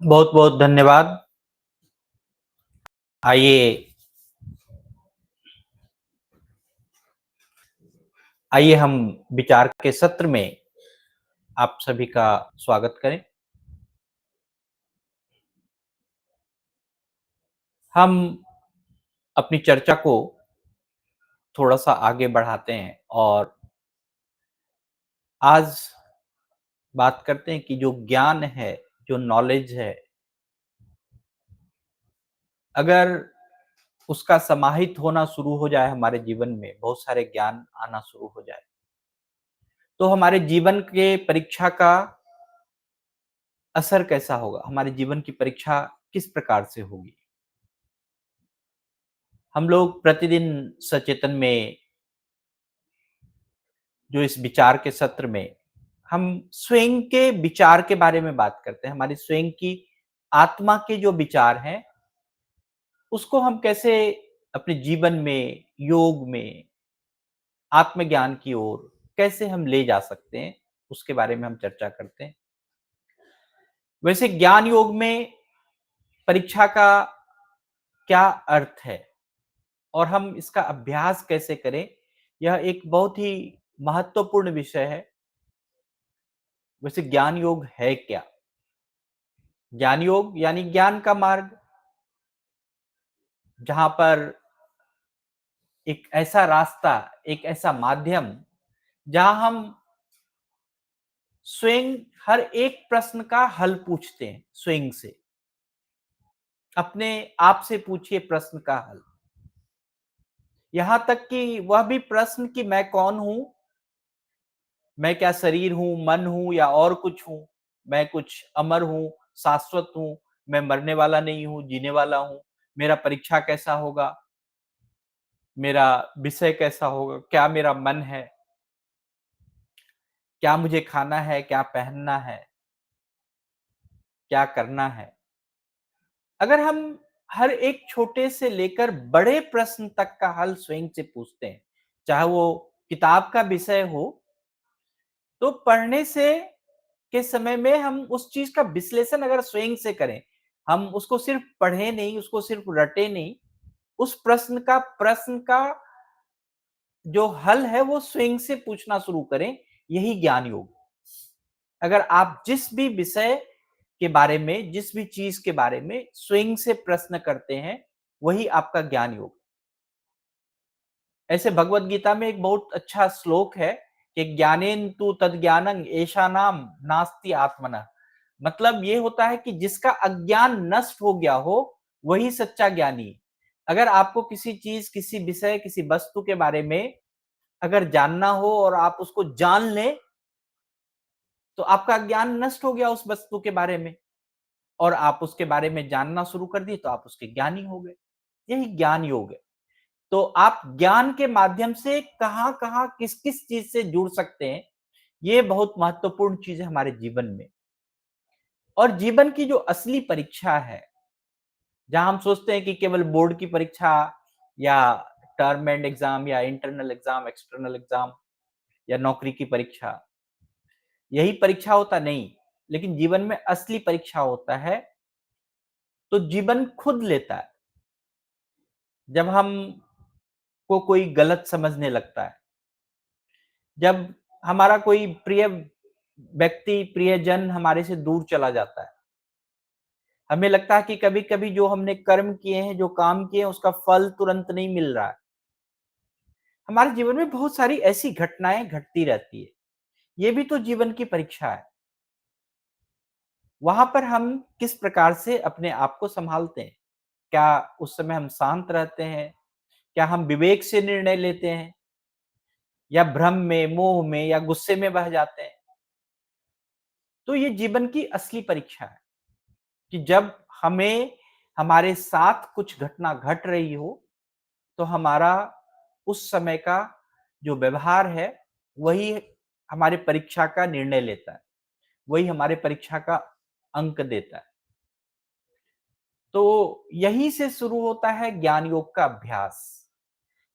बहुत बहुत धन्यवाद। आइए आइए हम विचार के सत्र में आप सभी का स्वागत करें। हम अपनी चर्चा को थोड़ा-सा आगे बढ़ाते हैं और आज बात करते हैं कि जो ज्ञान है, जो नॉलेज है, अगर उसका समाहित होना शुरू हो जाए हमारे जीवन में, बहुत सारे ज्ञान आना शुरू हो जाए, तो हमारे जीवन के परीक्षा का असर कैसा होगा? हमारे जीवन की परीक्षा किस प्रकार से होगी? हम लोग प्रतिदिन सचेतन में जो इस विचार के सत्र में हम स्वयं के विचार के बारे में बात करते हैं, हमारी स्वयं की आत्मा के जो विचार हैं, उसको हम कैसे अपने जीवन में, योग में, आत्मज्ञान की ओर कैसे हम ले जा सकते हैं, उसके बारे में हम चर्चा करते हैं। वैसे ज्ञान योग में परीक्षा का क्या अर्थ है और हम इसका अभ्यास कैसे करें, यह एक बहुत ही महत्वपूर्ण विषय है। वैसे ज्ञान योग है क्या? ज्ञान योग यानी ज्ञान का मार्ग, जहां पर एक ऐसा रास्ता, एक ऐसा माध्यम जहां हम स्वयं हर एक प्रश्न का हल पूछते हैं। स्वयं से अपने आप से पूछिए प्रश्न का हल, यहां तक कि वह भी प्रश्न कि मैं कौन हूं, मैं क्या शरीर हूं, मन हूं या और कुछ हूं, मैं कुछ अमर हूं, शाश्वत हूं, मैं मरने वाला नहीं हूं, जीने वाला हूं, मेरा परीक्षा कैसा होगा, मेरा विषय कैसा होगा, क्या मेरा मन है, क्या मुझे खाना है, क्या पहनना है, क्या करना है। अगर हम हर एक छोटे से लेकर बड़े प्रश्न तक का हल स्वयं से पूछते हैं, चाहे वो किताब का विषय हो, तो पढ़ने से के समय में हम उस चीज का विश्लेषण अगर स्वयं से करें, हम उसको सिर्फ पढ़े नहीं, उसको सिर्फ रटे नहीं, उस प्रश्न का जो हल है वो स्वयं से पूछना शुरू करें, यही ज्ञान योग। अगर आप जिस भी विषय के बारे में, जिस भी चीज के बारे में स्वयं से प्रश्न करते हैं, वही आपका ज्ञान योग। ऐसे भगवत गीता में एक बहुत अच्छा श्लोक है कि ज्ञानेन तु तद्ज्ञानं येषाणाम नास्ति आत्मनः। मतलब ये होता है कि जिसका अज्ञान नष्ट हो गया हो, वही सच्चा ज्ञानी है। अगर आपको किसी चीज, किसी विषय, किसी वस्तु के बारे में अगर जानना हो और आप उसको जान लें, तो आपका ज्ञान नष्ट हो गया उस वस्तु के बारे में और आप उसके बारे में जानना शुरू कर दिए, तो आप उसके ज्ञानी हो गए। यही ज्ञान योग है। तो आप ज्ञान के माध्यम से कहां-कहां, किस-किस चीज से जुड़ सकते हैं, ये बहुत महत्वपूर्ण चीज है हमारे जीवन में। और जीवन की जो असली परीक्षा है, जहां हम सोचते हैं कि केवल बोर्ड की परीक्षा या टर्म एंड एग्जाम या इंटरनल एग्जाम, एक्सटर्नल एग्जाम या नौकरी की परीक्षा, यही परीक्षा होता नहीं, लेकिन जीवन में असली परीक्षा होता है, तो जीवन खुद लेता है। जब हम को कोई गलत समझने लगता है, जब हमारा कोई प्रिय व्यक्ति, प्रियजन हमारे से दूर चला जाता है, हमें लगता है कि कभी-कभी जो हमने कर्म किए हैं, जो काम किए हैं, उसका फल तुरंत नहीं मिल रहा है। हमारे जीवन में बहुत सारी ऐसी घटनाएँ घटती रहती है। ये भी तो जीवन की परीक्षा है। वहाँ पर हम किस प्रकार से अपने आप को सँभालते हैं? क्या उस समय हम शांत रहते हैं? क्या हम विवेक से निर्णय लेते हैं? या भ्रम में, मोह में या गुस्से में बह जाते हैं? तो ये जीवन की असली परीक्षा है कि जब हमें हमारे साथ कुछ घटना घट रही हो, तो हमारा उस समय का जो व्यवहार है, वही हमारी परीक्षा का निर्णय लेता है, वही हमारे परीक्षा का अंक देता है। तो यहीं से शुरू होता है ज्ञान योग का अभ्यास,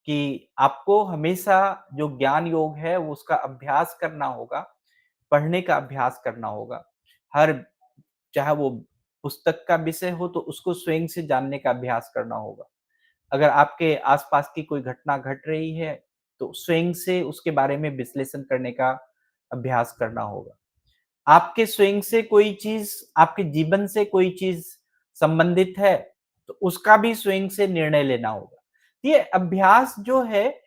कि आपको हमेशा जो ज्ञान योग है, वो उसका अभ्यास करना होगा, पढ़ने का अभ्यास करना होगा। हर चाहे वो पुस्तक का विषय हो तो उसको स्वयं से जानने का अभ्यास करना होगा। अगर आपके आस-पास की कोई घटना घट रही है, तो स्वयं से उसके बारे में विश्लेषण करने का अभ्यास करना होगा। आपके स्वयं से कोई चीज़ आपके जीवन से कोई चीज़ संबंधित है, तो उसका भी स्वयं से निर्णय लेना होगा। ये अभ्यास जो है,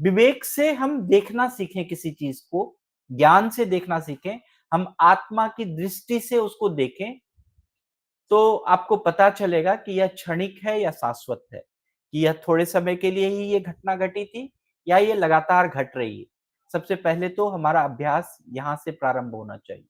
विवेक से हम देखना सीखें किसी चीज़ को, ज्ञान से देखना सीखें, हम आत्मा की दृष्टि से उसको देखें, तो आपको पता चलेगा कि यह क्षणिक है या शाश्वत है, कि यह थोड़े समय के लिए ही ये घटना घटी थी या ये लगातार घट रही है। सबसे पहले तो हमारा अभ्यास यहाँ से प्रारंभ होना चाहिए।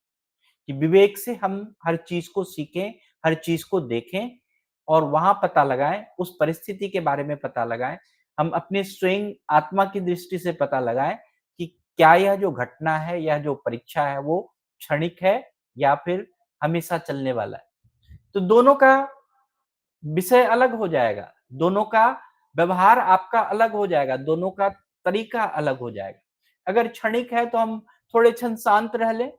कि विवेक से हम हर चीज़ को सीखें, हर चीज़ को देखें और वहाँ पता लगाएँ, उस परिस्थिति के बारे में पता लगाएँ। हम अपने स्वयं आत्मा की दृष्टि से पता लगाएँ कि क्या यह जो घटना है, यह जो परीक्षा है वो क्षणिक है या फिर हमेशा चलने वाला है। तो दोनों का विषय अलग हो जाएगा, दोनों का व्यवहार आपका अलग हो जाएगा, दोनों का तरीका अलग हो जाएगा। अगर क्षणिक है तो हम थोड़े क्षण शांत रह लें,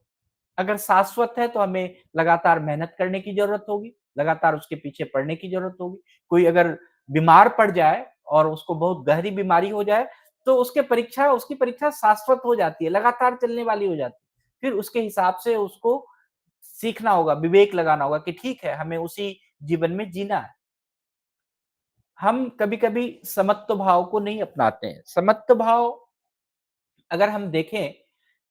अगर शाश्वत है तो हमें लगातार मेहनत करने की ज़रूरत होगी, लगातार उसके पीछे पड़ने की ज़रूरत होगी। कोई अगर बीमार पड़ जाए और उसको बहुत गहरी बीमारी हो जाए, तो उसकी परीक्षा शाश्वत हो जाती है, लगातार चलने वाली हो जाती है। फिर उसके हिसाब से उसको सीखना होगा, विवेक लगाना होगा कि ठीक है, हमें उसी जीवन में जीना है। हम कभी-कभी समत्व भाव को नहीं अपनाते हैं। समत्व भाव अगर हम देखें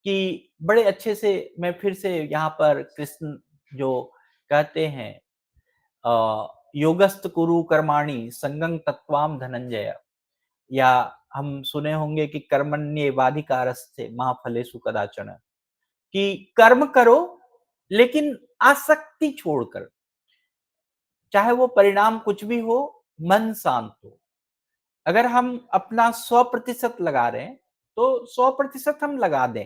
कि बड़े अच्छे से मैं फिर से यहाँ पर कृष्ण जो कहते हैं योगस्थ कुरु कर्माणि संगं त्यक्त्वा धनंजय या हम सुने होंगे कि कर्मण्येवाधिकारस्ते मा फलेषु कदाचन कि कर्म करो लेकिन आसक्ति छोड़कर, चाहे वो परिणाम कुछ भी हो, मन शांत हो। अगर हम अपना 100% लगा रहे हैं, तो 100% हम लगा दें।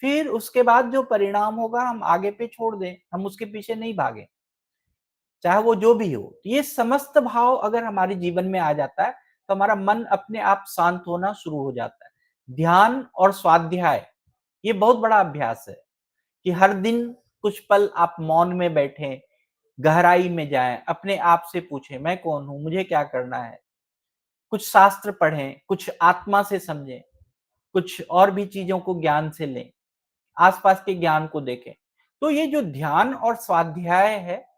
फिर उसके बाद जो परिणाम होगा हम आगे पे छोड़ दें, हम उसके पीछे नहीं भागें, चाहे वो जो भी हो। तो ये समस्त भाव अगर हमारे जीवन में आ जाता है, तो हमारा मन अपने आप शांत होना शुरू हो जाता है। ध्यान और स्वाध्याय, ये बहुत बड़ा अभ्यास है कि हर दिन कुछ पल आप मौन में बैठें, गहराई में जाएँ, अपने आप से पूछें, मैं कौन हूँ? मुझे क्या करना है? कुछ शास्त्र पढ़ें, कुछ आत्मा से समझें, कुछ और भी चीज़ों को ज्ञान से लें, आस-पास के ज्ञान को देखें। तो ये जो ध्यान और स्वाध्याय है,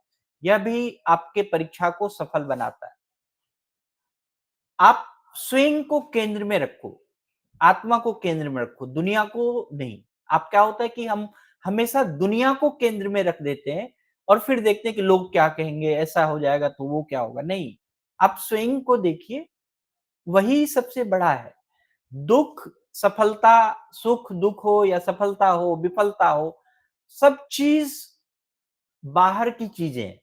यह भी आपके परीक्षा को सफल बनाता है। आप स्वयं को केंद्र में रखो, आत्मा को केंद्र में रखो, दुनिया को नहीं। अब क्या होता है कि हम हमेशा दुनिया को केंद्र में रख देते हैं और फिर देखते हैं कि लोग क्या कहेंगे, ऐसा हो जाएगा तो वो क्या होगा? नहीं, आप स्वयं को देखिए, वही सबसे बड़ा है। दुःख, सफलता, सुख-दुःख हो या सफलता हो, विफलता हो, सब चीज़ बाहर की चीज़ें हैं।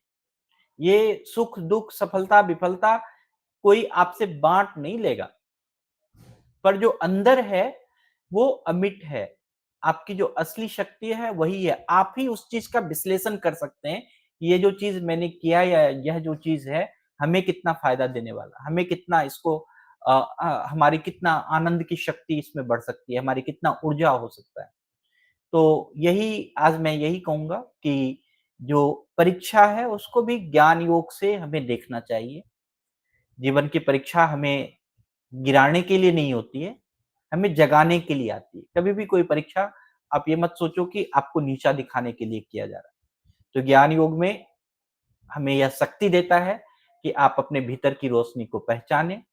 ये सुख-दुःख, सफलता, विफलता कोई आपसे बाँट नहीं लेगा। पर जो अंदर है, वो अमिट है। आपकी जो असली शक्ति है, वही है। आप ही उस चीज़ का विश्लेषण कर सकते हैं, कि ये जो चीज़ मैंने किया या यह जो चीज़ है, हमें कितना फ़ायदा देने वाला है। हमें कितना इसको हमारी कितना आनंद की शक्ति इसमें बढ़ सकती है, हमारी कितना ऊर्जा हो सकता है। तो यही आज मैं यही कहूँगा कि जो परीक्षा है, उसको भी ज्ञान योग से हमें देखना चाहिए। जीवन की परीक्षा हमें गिराने के लिए नहीं होती है, हमें जगाने के लिए आती है। कभी भी कोई परीक्षा आप ये मत सोचो कि आपको नीचा दिखाने के लिए किया जा रहा है। तो ज्ञान योग में हमें यह शक्ति देता है कि आप अपने भीतर की रोशनी को पहचानें,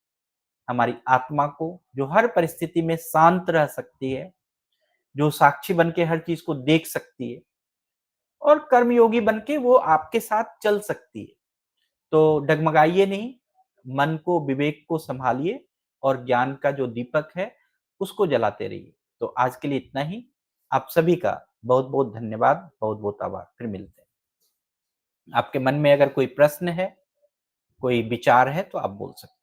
हमारी आत्मा को जो हर परिस्थिति में शांत रह सकती है, जो साक्षी बन के हर चीज़ को देख सकती है और कर्मयोगी बन के वो आपके साथ चल सकती है। तो डगमगाइए नहीं, मन को, विवेक को सँभालिए और ज्ञान का जो दीपक है, उसको जलाते रहिए। तो आज के लिए इतना ही। आप सभी का बहुत-बहुत धन्यवाद, बहुत-बहुत आभार। फिर मिलते हैं। आपके मन में अगर कोई प्रश्न है, कोई विचार है, तो आप बोल सकते हैं।